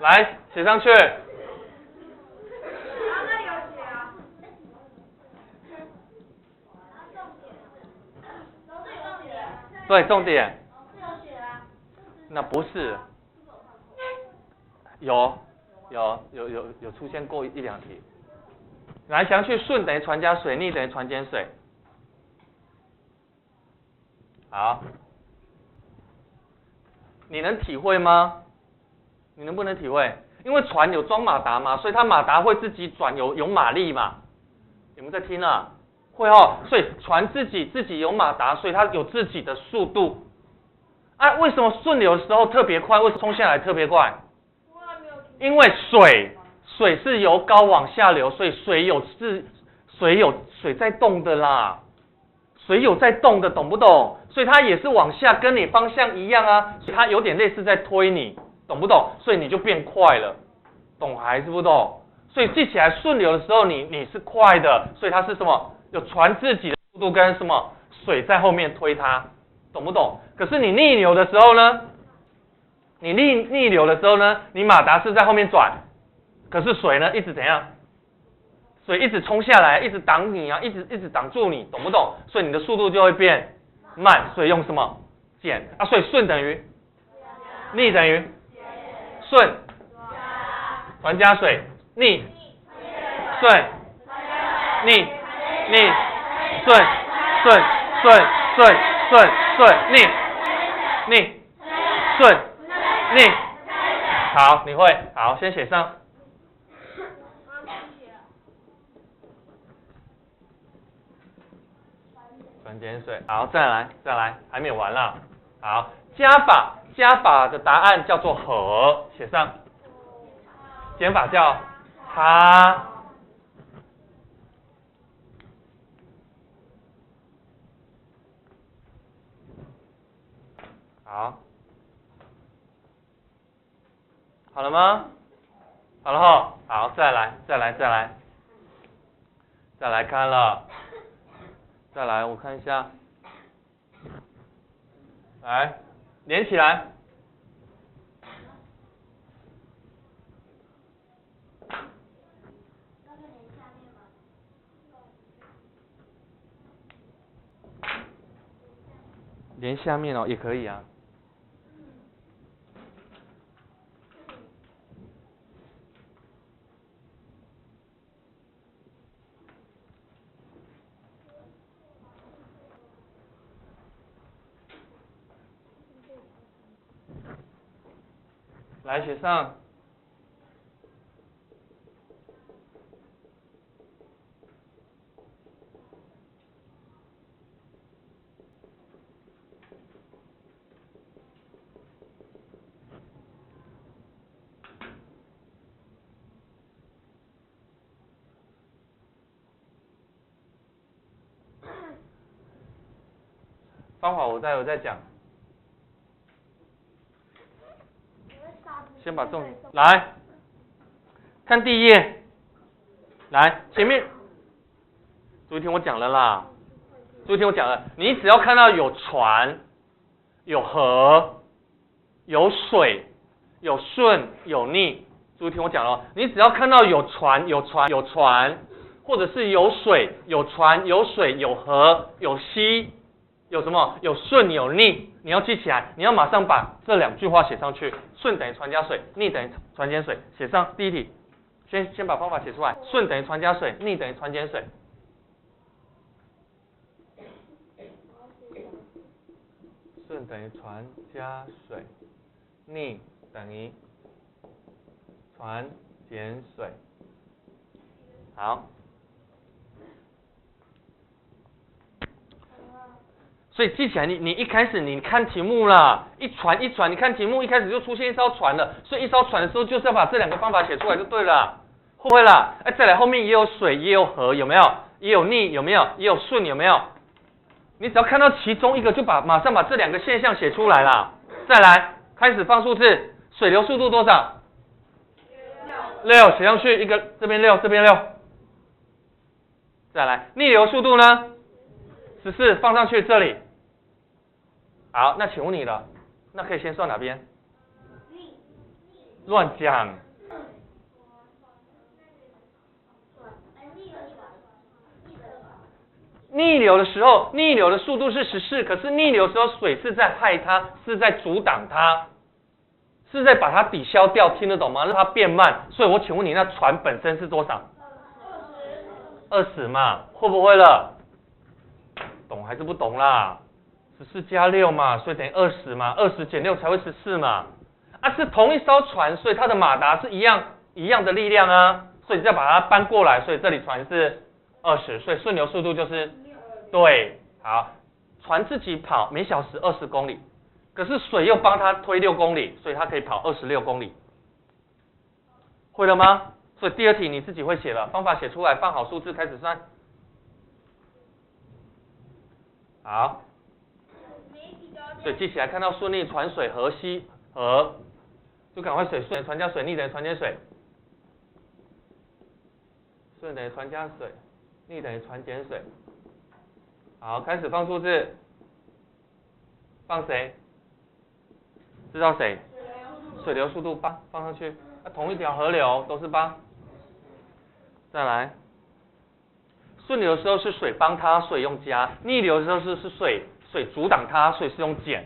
来写上去。对，重点。那不是。有出现过一两题。来，详去顺等于船加水，逆等于船减水。好，你能体会吗？你能不能体会？因为船有装马达嘛，所以它马达会自己转，有马力嘛。有没有在听啊？会哦，所以船自己有马达，所以它有自己的速度。啊，为什么顺流的时候特别快？为什么冲下来特别快？因为水是由高往下流，所以水在动的啦，水有在动的，懂不懂？所以它也是往下，跟你方向一样啊，所以它有点类似在推你，懂不懂？所以你就变快了，懂还是不懂？所以记起来顺流的时候你是快的，所以它是什么？有船自己的速度跟什么水在后面推它，懂不懂？可是你逆流的时候呢？你逆流的时候呢，你马达是在后面转，可是水呢一直怎样？水一直冲下来，一直挡你啊，一直挡住你，懂不懂？所以你的速度就会变慢。所以用什么？减啊，所以顺等于逆等于顺，船加水，逆顺逆顺逆顺。逆，好，你会，好，先写上。船减水，好，再来，还没有完啦。好，加法的答案叫做和，写上。减法叫差。好。好了吗？好了哈，好，再来看了，再来，我看一下，来，连起来，连下面哦，也可以啊。来写上。方法我再讲。先把重点来看第一页，来前面，注意听我讲了啦，注意听我讲了，你只要看到有船、有河、有水、有顺、有逆，注意听我讲了，你只要看到有船，或者是有水、有船、有水、有河、有溪。有什么？有顺有逆，你要记起来，你要马上把这两句话写上去。顺等于船加水，逆等于船减水。写上第一题，先把方法写出来。顺等于船加水，逆等于船减水。顺等于船加水，逆等于船减水。好。所以记起来，你一开始你看题目啦，一船，你看题目一开始就出现一艘船了，所以一艘船的时候就是要把这两个方法写出来就对了，会不会啦？哎，再来后面也有水，也有河，有没有？也有逆，有没有？也有顺，有没有？你只要看到其中一个，就马上把这两个现象写出来啦。再来，开始放数字，水流速度多少？6，写上去一个，这边6，这边6。再来，逆流速度呢？14，放上去这里。好，那请问你了，那可以先算哪边？乱讲。逆流的时候，逆流的速度是14，可是逆流的时候水是在害它，是在阻挡它，是在把它抵消掉，听得懂吗？让它变慢。所以我请问你，那船本身是多少？20嘛，会不会了？懂还是不懂啦？14加6嘛，所以等于20嘛，20减6才会14嘛。啊，是同一艘船，所以它的马达是一样的力量啊，所以你再把它搬过来，所以这里船是20，所以顺流速度就是对，好，船自己跑每小时20公里，可是水又帮它推6公里，所以它可以跑26公里，会了吗？所以第二题你自己会写了，方法写出来，放好数字开始算。好，所以记起来，看到顺逆船水和稀和，就赶快水顺船加水，逆等于船减水，顺等于船加水，逆等于船减水。好，开始放数字，放谁？知道谁？水流速度8，放上去。同一条河流都是8。再来，顺流的时候是水帮它，所以用加；逆流的时候是水阻挡它，所以是用减。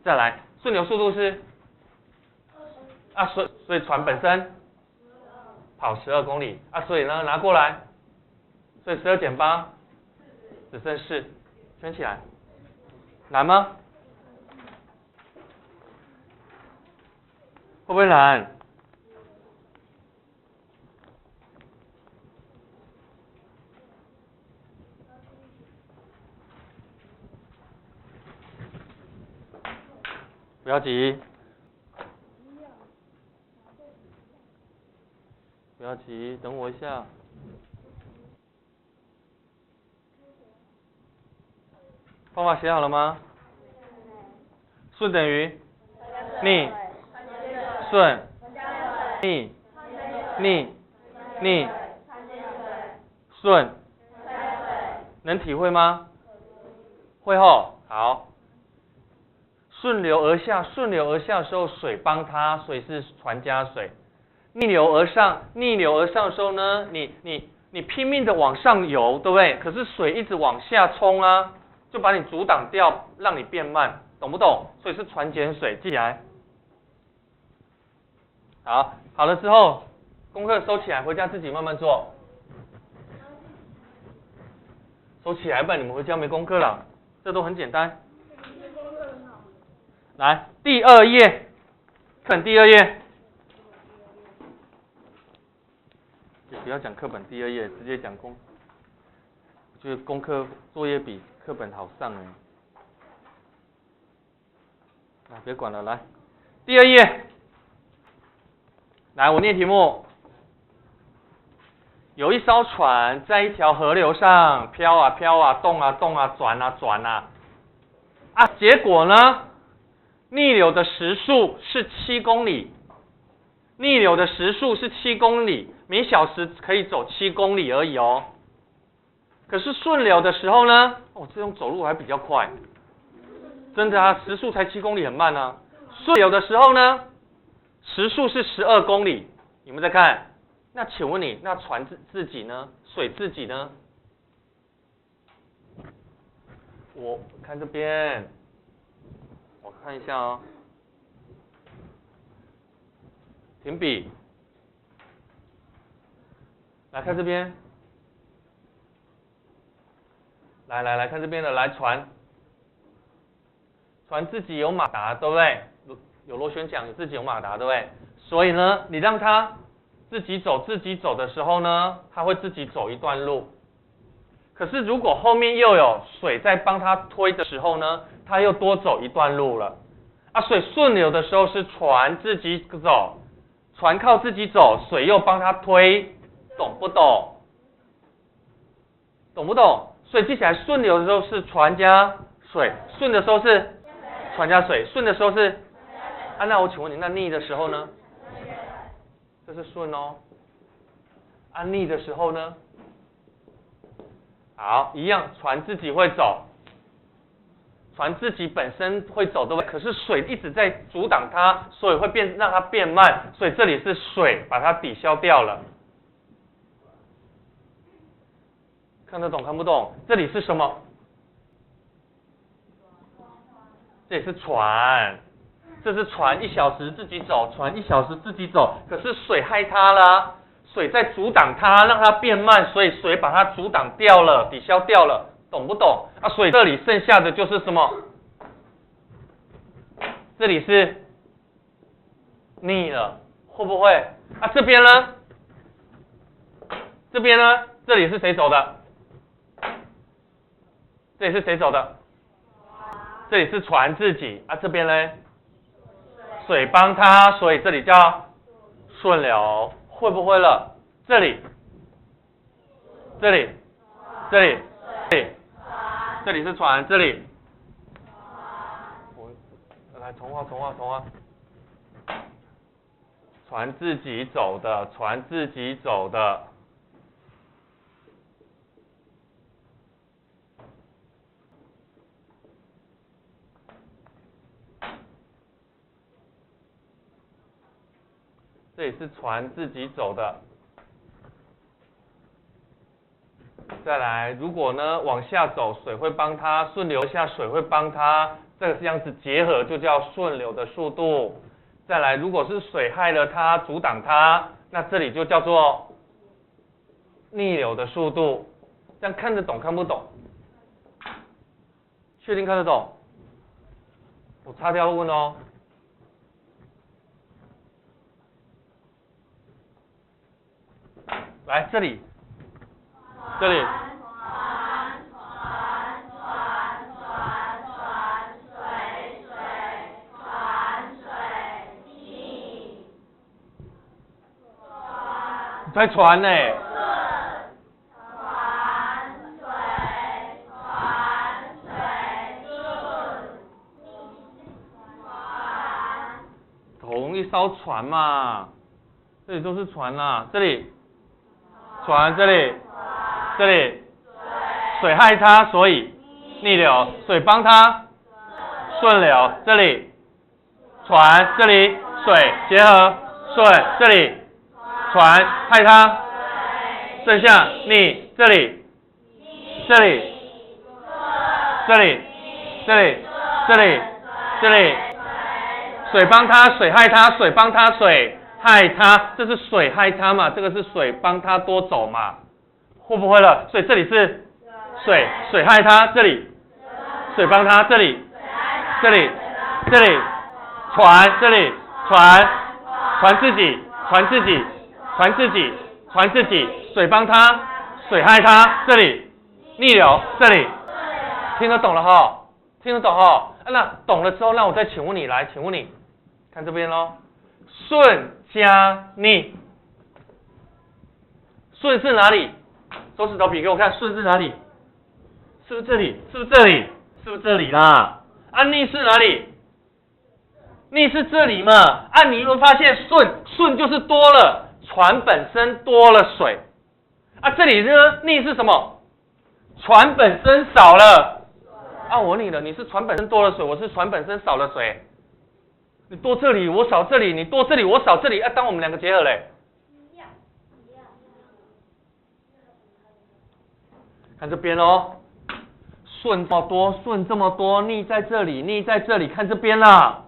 再来，顺流速度是所以船本身跑12公里啊，所以呢拿过来，所以12减8只剩4，圈起来，难吗？会不会难？不要急，不要急，等我一下。方法写好了吗？顺等于逆，顺，逆，顺，能体会吗？会后，好。顺流而下的时候，水帮它，所以是船加水。逆流而上的时候呢，你拼命的往上游，对不对？可是水一直往下冲啊，就把你阻挡掉，让你变慢，懂不懂？所以是船减水，记起来。好了之后，功课收起来，回家自己慢慢做。收起来，不然你们回家没功课了，这都很简单。来，第2页，看第2页，也不要讲课本第2页，直接讲我觉得功课作业比课本好上哎。别管了，来，第2页，来，我念题目。有一艘船在一条河流上飘啊飘啊，动啊动啊，转啊转啊，结果呢？逆流的时速是7公里，逆流的时速是7公里，每小时可以走7公里而已哦。可是顺流的时候呢？这种走路还比较快，真的啊，时速才7公里，很慢啊。顺流的时候呢，时速是12公里。你们再看，那请问你，那船自己呢？水自己呢？我看这边。我看一下哦，停笔，来看这边，来看这边的，来船自己有马达，对不对？有螺旋桨，自己有马达，对不对？所以呢，你让它自己走的时候呢，它会自己走一段路。可是如果后面又有水在帮它推的时候呢，它又多走一段路了。所以顺流的时候是船自己走，船靠自己走，水又帮它推，懂不懂？懂不懂？所以记起来，顺流的时候是船加水，顺的时候是船加水，顺的时候是那我请问你，那逆的时候呢？这是顺哦。逆的时候呢？好，一样，船自己会走，船自己本身会走，对不对？可是水一直在阻挡它，所以会让它变慢，所以这里是水把它抵消掉了。看得懂看不懂？这里是什么？这里是船，这是船1小时自己走，船1小时自己走，可是水害它啦，水在阻挡它，让它变慢，所以水把它阻挡掉了，抵消掉了。懂不懂？啊，所以这里剩下的就是什么？这里是逆了，会不会？啊，这边呢？这边呢？这里是谁走的？这里是谁走的？这里是船自己啊，这边呢？水帮它，所以这里叫顺流，会不会了？这里，这里，这里，这里。这里是船，这里，来重画。船自己走的，船自己走的。这里是船自己走的。再来，如果呢往下走，水会帮它顺流下，水会帮它，这个样子结合就叫顺流的速度。再来，如果是水害了它，阻挡它，那这里就叫做逆流的速度。这样看得懂看不懂？确定看得懂？我擦掉问哦。来这里。这里，在船呢。同一艘船嘛，这里都是船啦，这里，船这里。这里水害它，所以逆流；水帮它顺流。这里船，这里水结合顺，这里船害它，剩下逆。这里，这里，这里，这里，这里，这里，水帮它，水害它，水帮它，水害它，这是水害它嘛？这个是水帮它多走嘛？会不会了？所以这里是水害它，这里水帮它，这里这里船，这里船自己水帮它，水害它，这里逆流，这里听得懂了哈？听得懂哈？那懂了之后，那我再请问你，看这边咯，顺加逆，顺是哪里？手指头比给我看，顺是哪里？是不是这里？是不是这里？是不是这里啦？啊，逆是哪里？逆是这里嘛？啊，你有没有发现顺就是多了，船本身多了水。啊，这里呢，逆是什么？船本身少了。啊，我问你了，你是船本身多了水，我是船本身少了水。你多这里，我少这里；你多这里，我少这里。啊，当我们两个结合嘞。看这边哦，顺这么多，逆在这里，看这边啦，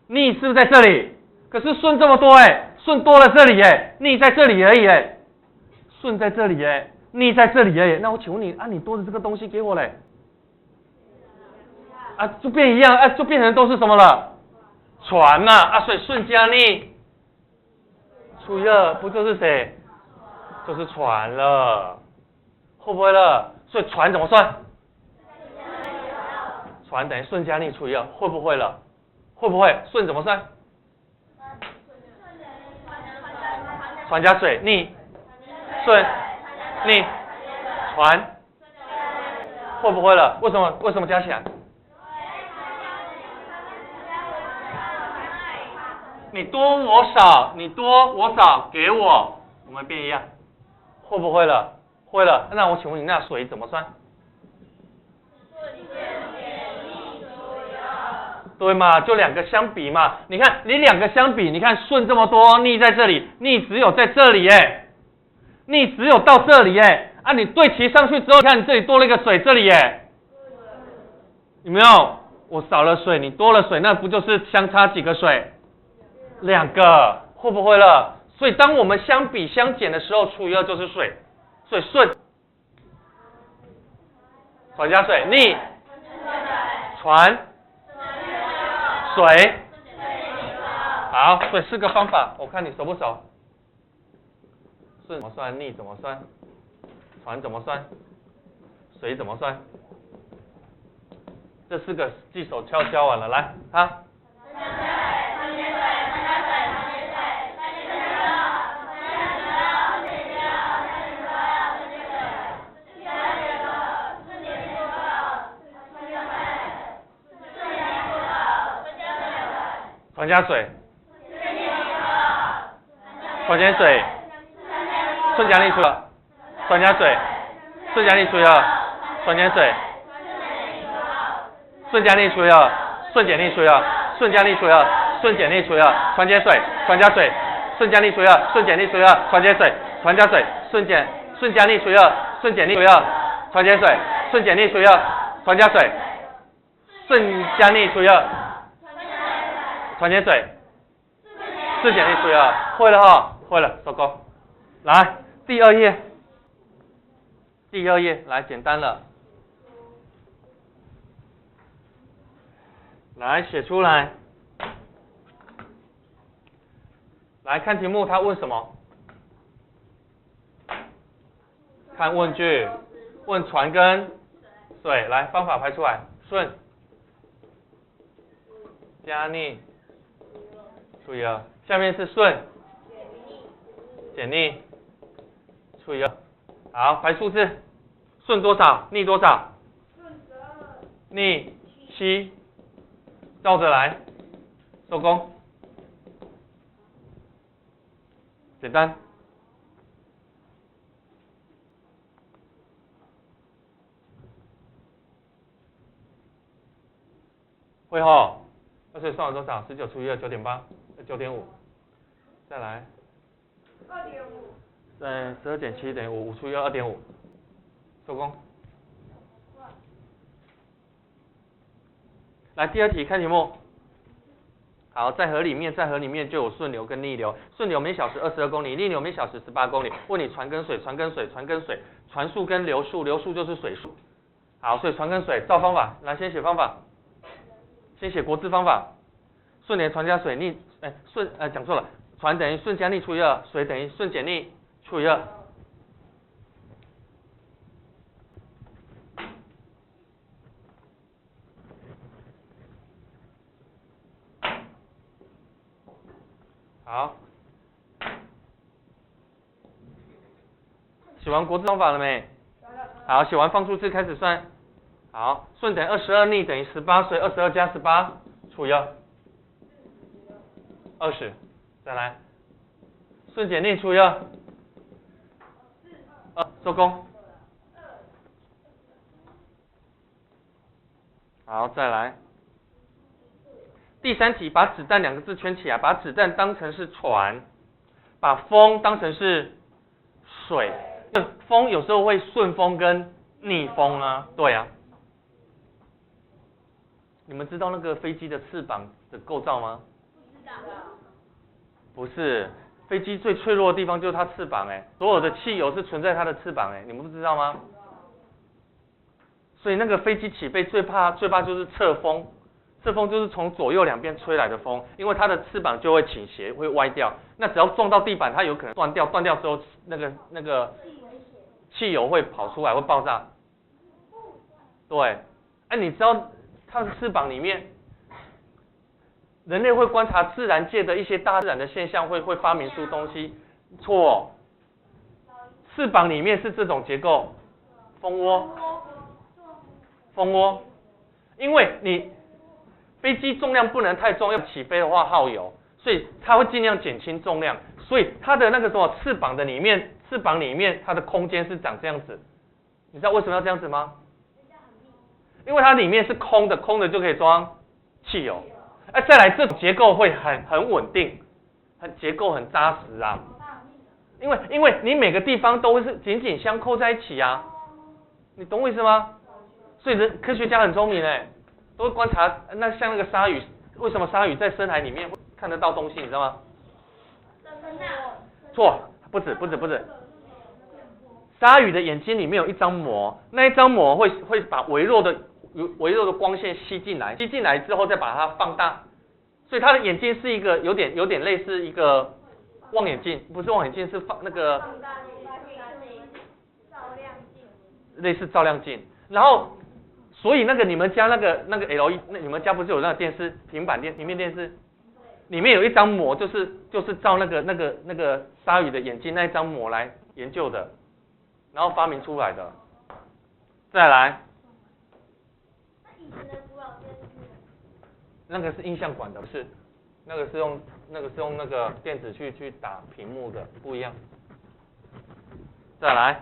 逆是不是在这里？可是顺这么多顺多了这里逆在这里而已顺在这里逆在这里而已。那我请问你啊，你多的这个东西给我嘞？啊，就变一样啊，就变成都是什么了？船嘛啊，所以顺加逆除以2，不就是谁？就是船了。会不会了？所以船怎么算？船等于顺加逆除以2，会不会了？会不会？顺怎么算？船加水，逆，顺，逆，船，会不会了？为什么加起来？你多我少，你多我少，给我们变一样，会不会了？会了，那我请问你，那水怎么算？对嘛？就两个相比嘛。你看，你两个相比，你看顺这么多，逆在这里，逆只有在这里耶，逆只有到这里耶。啊，你对齐上去之后，你看你这里多了一个水，这里耶，有没有？我少了水，你多了水，那不就是相差几个水？2个，会不会了？所以当我们相比相减的时候，除以2就是水，所以顺船加水，逆船水，好，所以4个方法，我看你熟不熟？顺怎么算？逆怎么算？船怎么算？水怎么算？这4个记手敲完了，来，啊。船加水，船减水，顺加逆除了，船加水，顺加逆除了，船减水，顺加逆除了，顺减逆除了，顺加逆除了，顺减逆除了，船减水，船加水，顺加逆除了，顺减逆除了，船减水，船加水，顺加逆除了，顺减逆除了，船减水，顺减逆除了，船加水，顺加逆除了。船减水，顺减逆除了，会了哈，会了，收工。来，第二页，来，简单了，来写出来。来看题目，他问什么？看问句，问船跟水。来，方法排出来，顺加逆。除以2，下面是顺减逆除以2，好，排数字，顺多少，逆多少？逆7，照着来，收工，简单。会后，20算了多少？19除以2 9.8。9.5，再来2.5， 12减7等于5，5除以2 2.5，收工。来第2题，看题目。好，在河里面就有顺流跟逆流，顺流每小时22公里，逆流每小时18公里。问你船跟水，船速跟流速就是水速。好，所以船跟水照方法，来先写方法，先写国字方法。顺连船加水逆，讲错了，船等于顺加逆除以2，水等于顺减逆除以2。好，写完国字方法了没？好，写完放数字开始算。好，顺等于22，逆等于18，所以22加18除以2。20，再来，顺减逆除以2，收工。好，再来，第3题，把子弹2个字圈起来，把子弹当成是船，把风当成是水。风有时候会顺风跟逆风啊，对啊。你们知道那个飞机的翅膀的构造吗？不是，飞机最脆弱的地方就是它翅膀所有的汽油是存在它的翅膀你们不知道吗？所以那个飞机起飞最怕就是侧风，侧风就是从左右两边吹来的风，因为它的翅膀就会倾斜，会歪掉。那只要撞到地板，它有可能断掉，断掉之后那个汽油会跑出来，会爆炸。对，你知道它的翅膀里面？人类会观察自然界的一些大自然的现象，会发明出东西。错，翅膀里面是这种结构，蜂窝。因为你飞机重量不能太重，要起飞的话耗油，所以它会尽量减轻重量。所以它的那个什么翅膀里面它的空间是长这样子。你知道为什么要这样子吗？因为它里面是空的就可以装汽油。再来这种结构会很稳定，结构很扎实啊。因为你每个地方都是紧紧相扣在一起啊，你懂我意思吗？所以科学家很聪明哎，都会观察。像那个鲨鱼，为什么鲨鱼在深海里面会看得到东西，你知道吗？错，不止。鲨鱼的眼睛里面有一张膜，那一张膜会把微弱的光线吸进来之后再把它放大，所以它的眼睛是一个有点类似一个望远镜，不是望远镜，是那个类似照亮镜。然后，所以你们家那个 LED， 你们家不是有那个电视平面电视，里面有一张膜，就是照那个鲨鱼的眼睛那一张膜来研究的。然后发明出来的。再来，那个是映像管的，不是，那个是用那个电子去打屏幕的，不一样。再来，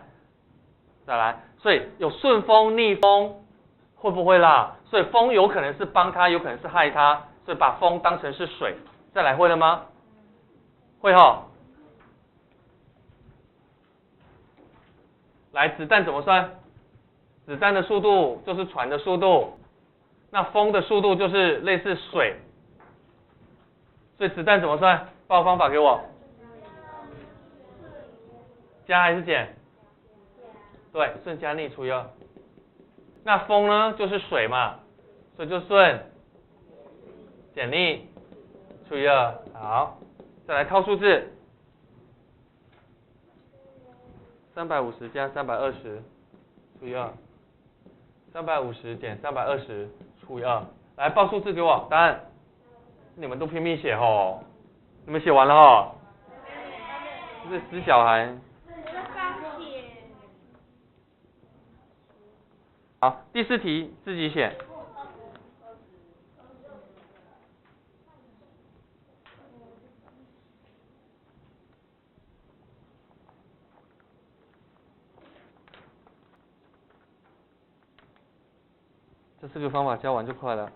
所以有顺风逆风，会不会啦？所以风有可能是帮他，有可能是害他，所以把风当成是水。再来，会了吗？会齁。来，子弹怎么算？子弹的速度就是船的速度，那风的速度就是类似水，所以子弹怎么算？报方法给我。加还是减？对，顺加逆除以2。那风呢，就是水嘛，所以就顺减逆除以2。好，再来套数字。350加320除以2。350减320除以2。来，报数字给我，答案。你们都拼命写吼，你们写完了吼？这死小孩。好，第4题自己写。这4个方法教完就快了。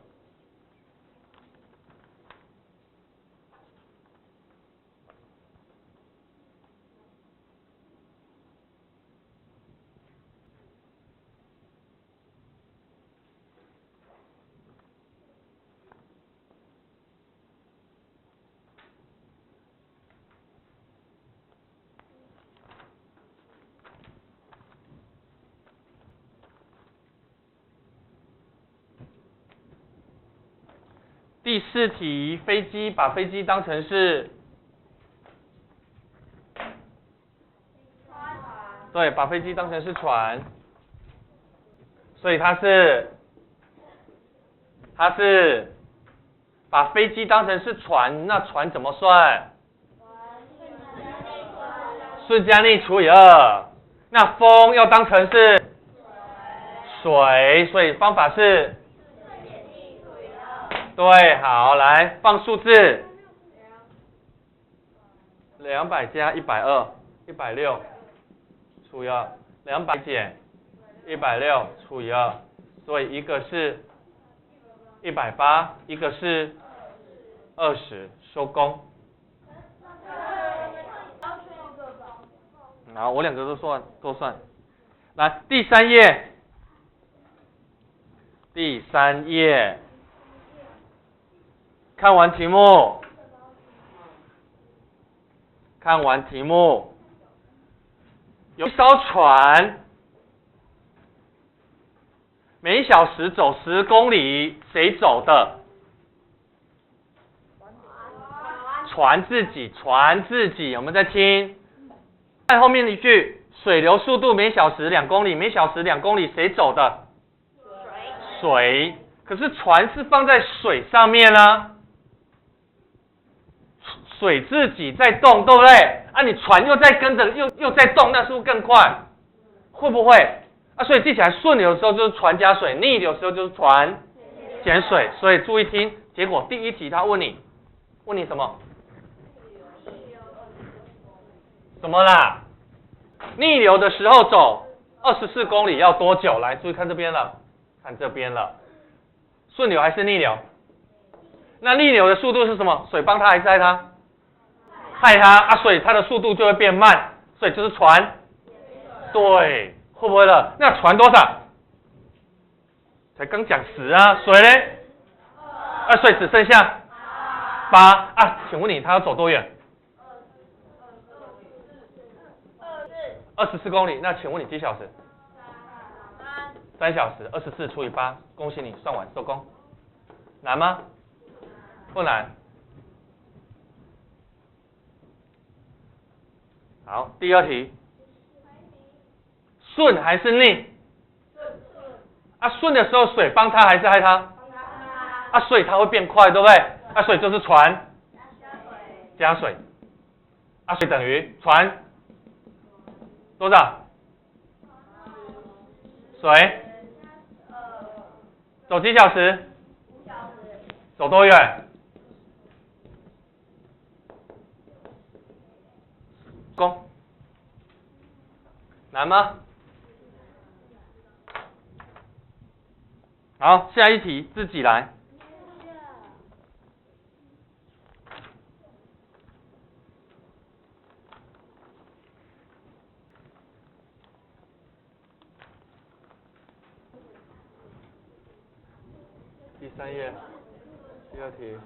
第4题，把飞机当成是，对，把飞机当成是船，所以它是把飞机当成是船，那船怎么算？顺加逆除以2。那风要当成是水，所以方法是。对，好，来放数字。200加120，160除以2。200减160除以2，所以一个是180，一个是20，收工。好，我2个都算。来，第3页。看完题目，有一艘船，每小时走10公里，谁走的？船自己，我们在听。看后面一句，水流速度每小时2公里，每小时2公里，谁走的？水。可是船是放在水上面啊。水自己在动，对不对？啊，你船又在跟着，又在动，那是不是更快？会不会？啊，所以记起来，顺流的时候就是船加水，逆流的时候就是船减水。所以注意听，结果第1题他问你什么？什么啦？逆流的时候走24公里要多久？来，注意看这边了，顺流还是逆流？那逆流的速度是什么？水帮它还是害它？害它啊，所以它的速度就会变慢，所以就是船。对，会不会了？那船多少？才刚讲10啊，水嘞？所以只剩下8啊。请问你它要走多远？24公里。那请问你几小时？3小时，24除以8，恭喜你算完收工。难吗？不难。好，第二题，顺还是逆？啊，顺的时候水帮它还是害它？啊，所以它会变快，对不对？啊，所以就是船加水。啊，水等于船多少？水走几小时？走多远？公难吗？好，下一题自己来。第3页，第2题。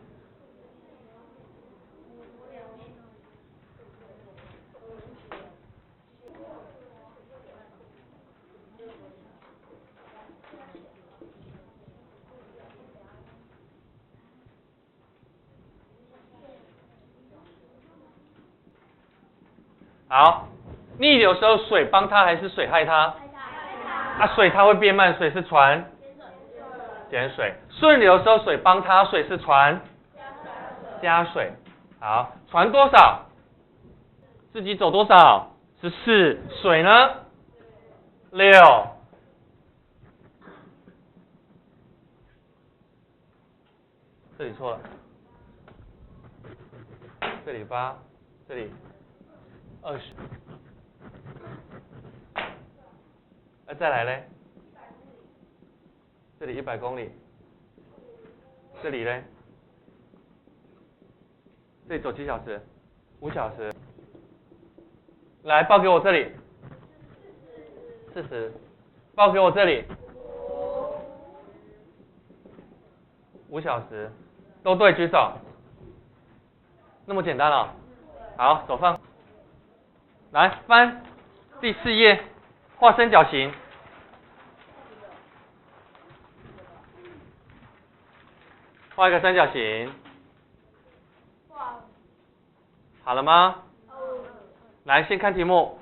好，逆流的时候水帮它还是水害它？啊，水它会变慢，水是船减水。顺流的时候水帮它，水是船加水。好，船多少？自己走多少？14。水呢？6。这里错了，这里8，这里20。再来嘞，这里100公里，这里嘞，这里走几小时？5小时。来，报给我这里40，报给我这里5小时，都对，举手。那么简单了。好，手放。来，翻第4页，画三角形。画一个三角形。好了吗？来，先看题目。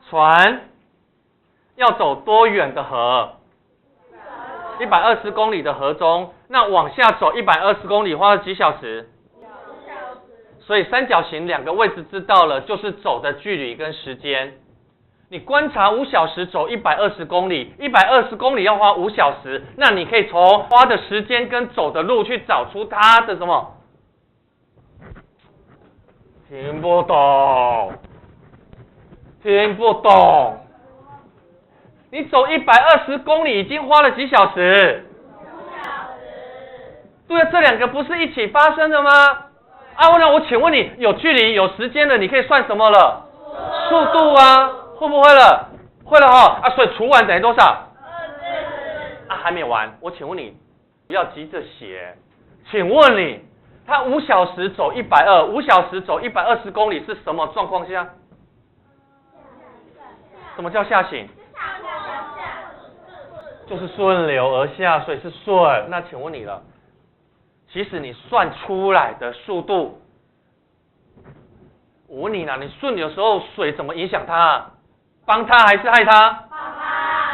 船要走多远的河？120公里的河中，那往下走120公里花了几小时？所以三角形2个位置知道了，就是走的距离跟时间。你观察5小时走120公里，120公里要花5小时，那你可以从花的时间跟走的路去找出它的什么？听不懂，听不懂。你走120公里已经花了几小时？5小时。对啊，这2个不是一起发生的吗？啊，那我请问你，有距离有时间了，你可以算什么了？速度啊，会不会了？会了哈。啊，所以除完等于多少？20。啊，还没完。我请问你，不要急着写。请问你，他5小时走120，5小时走120公里是什么状况下？什么叫下行？就是顺流而下，所以是顺。那请问你了，其实你算出来的速度，我问你啦，你顺流的时候水怎么影响它？帮它还是害它？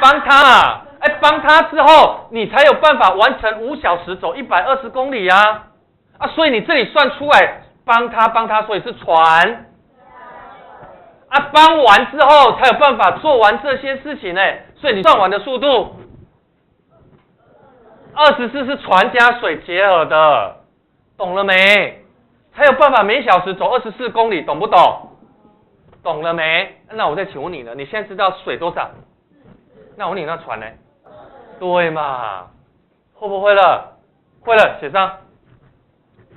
帮它。帮它之后，你才有办法完成5小时走120公里啊！啊，所以你这里算出来帮它，所以是船。啊，帮完之后才有办法做完这些事情呢，所以你算完的速度24是船加水结合的，懂了没？才有办法每小时走24公里，懂不懂？懂了没？那我再请问你了，你现在知道水多少？那我问你，那船呢？对嘛？会不会了？会了，写上。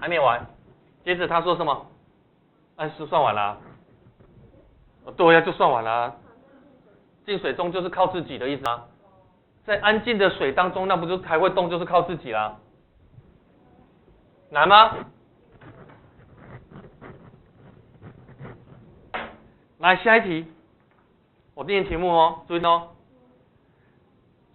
还没完。接着他说什么？是算完了。对呀，就算完了。进水中就是靠自己的意思啊。在安静的水当中，那不就还会动，就是靠自己啦。难吗？来下一题，我念题目哦，注意哦。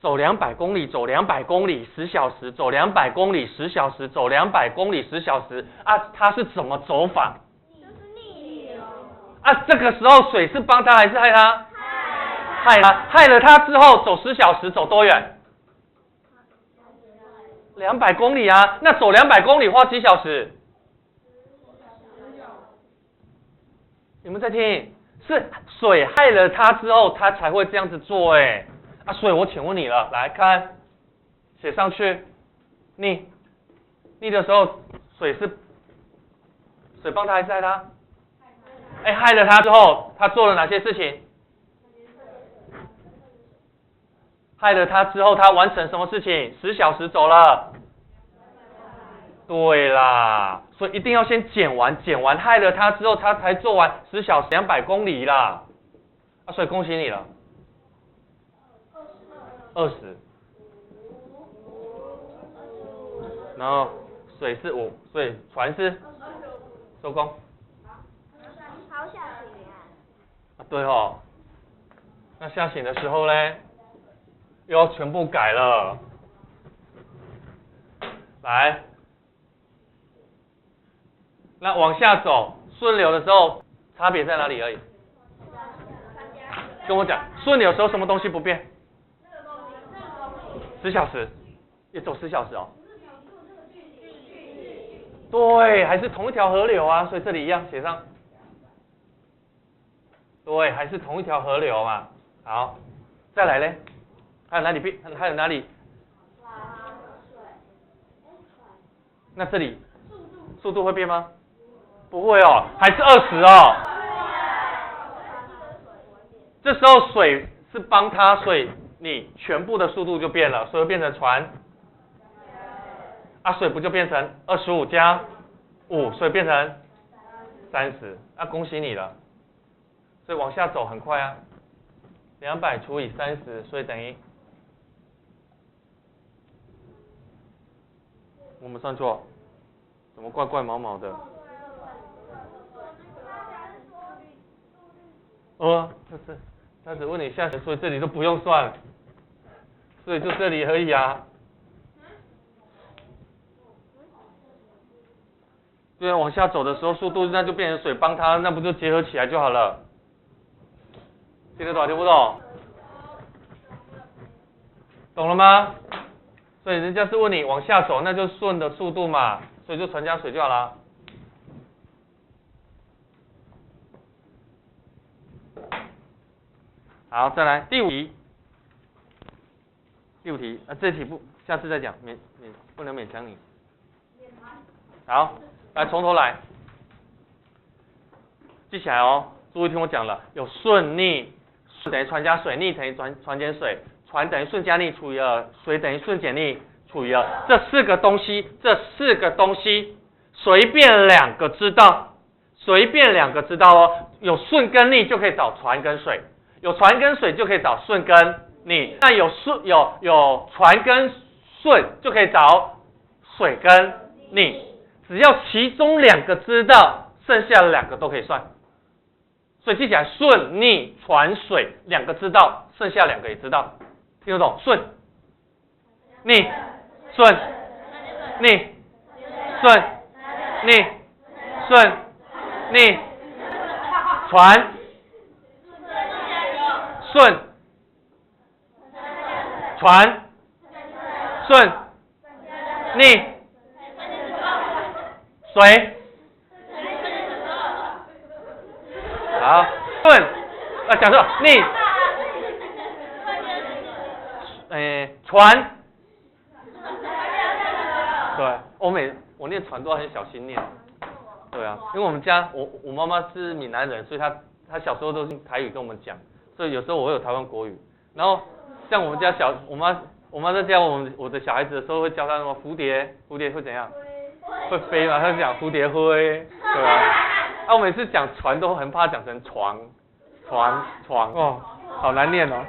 走200公里，走200公里10小时，走200公里10小时，走200公里10小时啊，它是怎么走法？就是逆流。啊，这个时候水是帮他还是害他？害他，害了他之后走10小时，走多远？200公里啊，那走200公里花几小时？你们在听？是水害了他之后，他才会这样子做哎。所以我请问你了，来看，写上去，逆的时候，水帮他还是害他？害了他之后，他做了哪些事情？害了他之后，他完成什么事情？10小时走了。对啦，所以一定要先减完害了他之后，他才做完10小时200公里啦。所以恭喜你了。20，然后水是5，所以船是收工。好小心啊！对哦，那下行的时候呢，又要全部改了。来，那往下走，顺流的时候差别在哪里而已？跟我讲，顺流的时候什么东西不变？10小时，也走10小时哦。对，还是同一条河流啊，所以这里一样写上。对，还是同一条河流嘛。好，再来嘞，还有哪里变？还有哪里？那这里速度会变吗？不会哦，还是20哦。这时候水是帮他，所以你全部的速度就变了，所以变成船。水不就变成25加5，所以变成30。恭喜你了。所以往下走很快啊，200除以30，所以等于我们算错，怎么怪怪毛毛的？就是他只问你下水，所以这里都不用算，所以就这里而已啊。对啊，往下走的时候速度那就变成水帮他，那不就结合起来就好了？听得懂听不懂？懂了吗？所以人家是问你往下走，那就顺的速度嘛，所以就船加水就好了。好，再来第5题。第5题，这题不，下次再讲，不能勉强你。好，来从头来，记起来哦。注意听我讲了，有顺逆，顺等于船加水，逆等于船减水，船等于顺加逆除以2，水等于顺减逆除以2。这4个东西，随便2个知道，哦。有顺跟逆就可以找船跟水，有船跟水就可以找顺跟逆。那有船跟顺就可以找水跟逆。只要其中2个知道，剩下的2个都可以算。所以记起来，顺、逆、船、水2个知道，剩下2个也知道，听得懂？顺、逆、顺、逆、顺、逆、顺、逆、船、顺、船、顺、逆、水。好，顺，讲错，逆，船，对，我念船都要很小心念，对啊，因为我们家我妈妈是闽南人，所以她小时候都是台语跟我们讲，所以有时候我会有台湾国语，然后像我们家我妈在教我的小孩子的时候会教他什么蝴蝶会怎样？会飞嘛，他就讲蝴蝶灰，对吧？啊，我每次讲船都很怕讲成床，哦，好难念哦。